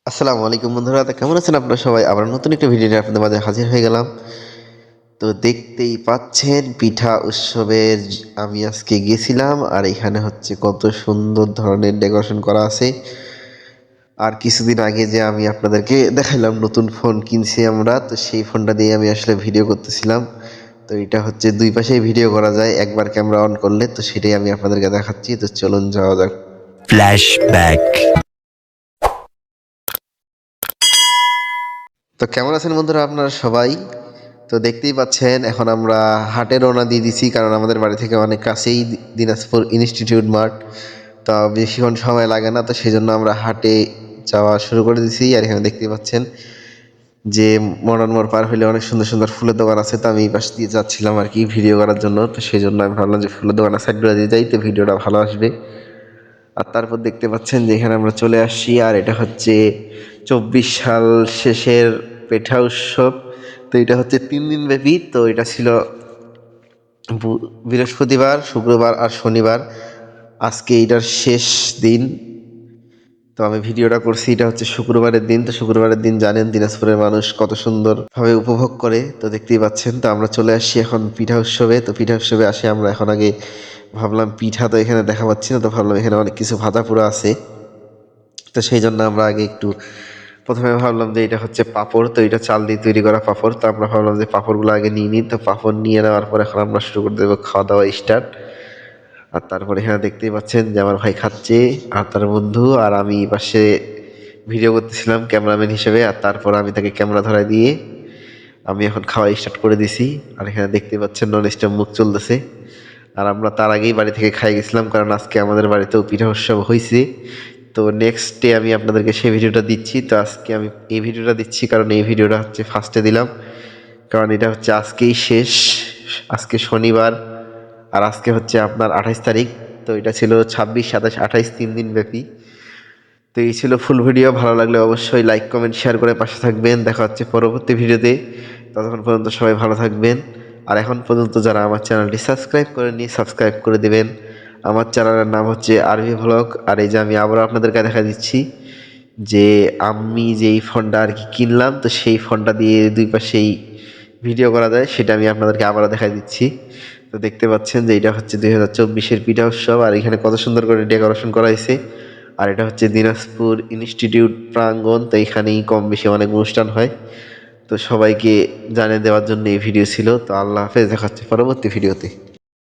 আসসালামু আলাইকুম বন্ধুরা, তো কেমন আছেন আপনারা সবাই? আবার নতুন একটা ভিডিও নিয়ে আপনাদের মাঝে হাজির হয়ে গেলাম। তো দেখতেই পাচ্ছেন পিঠা উৎসবের আমি আজকে গেছিলাম, আর এখানে হচ্ছে কত সুন্দর ধরনের ডেকোরেশন করা আছে। আর কিছুদিন আগে যে আমি আপনাদেরকে দেখাইলাম নতুন ফোন কিনছি আমরা, তো সেই ফোনটা দিয়ে আমি আসলে ভিডিও করতেছিলাম। তো এটা হচ্ছে দুই পাশেই ভিডিও করা যায় একবার ক্যামেরা অন করলে, তো সেটাই আমি আপনাদেরকে দেখাচ্ছি। তো চলুন যাওয়া যাক। ফ্ল্যাশব্যাক। তো কেমন আছেন বন্ধুরা আপনারা সবাই? তো দেখতেই পাচ্ছেন এখন আমরা হাটে রওনা দিয়ে দিছি, কারণ আমাদের বাড়ি থেকে অনেক কাছেই দিনাজপুর ইনস্টিটিউট মার্ট। তো বেশিক্ষণ সময় লাগে না, তো সেই জন্য আমরা হাটে যাওয়া শুরু করে দিছি। আর এখানে দেখতেই পাচ্ছেন যে মডার্ন মোড় পার হলে অনেক সুন্দর সুন্দর ফুলের দোকান আছে। তো আমি এই পাশ দিয়ে যাচ্ছিলাম আর কি ভিডিও করার জন্য। তো সেই জন্য আমি ভাবলাম যে ফুলের দোকানের সাইডগুলো দিয়ে যাই, তো ভিডিওটা ভালো আসবে। আর তারপর দেখতে পাচ্ছেন যে এখানে আমরা চলে আসছি, আর এটা হচ্ছে 24 সাল শেষের পিঠা উৎসব। তো এটা হচ্ছে 3 দিন ব্যাপী। তো এটা ছিল বৃহস্পতিবার, শুক্রবার আর শনিবার। আজকে এটার শেষ দিন। তো আমি ভিডিওটা করছি, এটা হচ্ছে শুক্রবারের দিন। তো শুক্রবারের দিন জানেন দিনাজপুরের মানুষ কত সুন্দরভাবে উপভোগ করে, তো দেখতেই পাচ্ছেন। তো আমরা চলে আসছি এখন পিঠা উৎসবে। তো পিঠা উৎসবে আসে আমরা এখন আগে ভাবলাম পিঠা তো এখানে দেখা পাচ্ছি না, তো ভাবলাম এখানে অনেক কিছু ভাজা পোড়া আছে। তো সেই জন্য আমরা আগে একটু প্রথমে ভাবলাম যে এটা হচ্ছে পাঁপড়। তো এটা চাল দিয়ে তৈরি করা পাঁপড়। তো আমরা ভাবলাম যে পাঁপড়গুলো আগে নিয়ে নিই। তো পাঁপড় নিয়ে নেওয়ার পর এখন আমরা শুরু করে দেবো খাওয়া দাওয়া স্টার্ট। আর তারপরে এখানে দেখতেই পাচ্ছেন যে আমার ভাই খাচ্ছে, আর তার বন্ধু আর আমি পাশে ভিডিও করতেছিলাম ক্যামেরাম্যান হিসেবে। আর তারপর আমি তাকে ক্যামেরা ধরাই দিয়ে আমি এখন খাওয়া স্টার্ট করে দিছি। আর এখানে দেখতে পাচ্ছেন নন স্টপ মুখ চলতেছে। আর আমরা তার আগেই বাড়ি থেকে খাই গেছিলাম, কারণ আজকে আমাদের বাড়িতেও পিঠা উৎসব হয়েছে। তো নেক্সট ডে আমি আপনাদেরকে সেই ভিডিওটা দিচ্ছি। তো আজকে আমি এই ভিডিওটা দিচ্ছি, কারণ এই ভিডিওটা হচ্ছে ফার্স্টে দিলাম, কারণ এটা হচ্ছে আজকেই শেষ। আজকে শনিবার, আর আজকে হচ্ছে আপনার 28 তারিখ। তো এটা ছিল 26, 27, 28 3 দিন ব্যাপী। তো এই ছিল ফুল ভিডিও। ভালো লাগলে অবশ্যই লাইক, কমেন্ট, শেয়ার করে পাশে থাকবেন। দেখা হচ্ছে পরবর্তী ভিডিওতে। ততক্ষণ পর্যন্ত সবাই ভালো থাকবেন। আর এখন পর্যন্ত যারা আমার চ্যানেলটি সাবস্ক্রাইব করেননি, সাবস্ক্রাইব করে দেবেন। আমার চ্যানেলের নাম হচ্ছে আরভি ভ্লগ। আর এই যে আমি আবারও আপনাদেরকে দেখা দিচ্ছি যে আমি যেই ফোনটা আর কি কিনলাম, তো সেই ফোনটা দিয়ে দুই পাশেই ভিডিও করা যায়, সেটা আমি আপনাদেরকে আবারও দেখা দিচ্ছি। তো দেখতে পাচ্ছেন যে এটা হচ্ছে 2024-এর পিঠা উৎসব, আর এখানে কত সুন্দর করে ডেকোরেশন করা হয়েছে। আর এটা হচ্ছে দিনাজপুর ইনস্টিটিউট প্রাঙ্গণ। তো এখানেই কম বেশি অনেক অনুষ্ঠান হয়। তো সবাইকে জানিয়ে দেওয়ার জন্য এই ভিডিও ছিল। তো আল্লাহ হাফেজ, দেখা হচ্ছে পরবর্তী ভিডিওতে।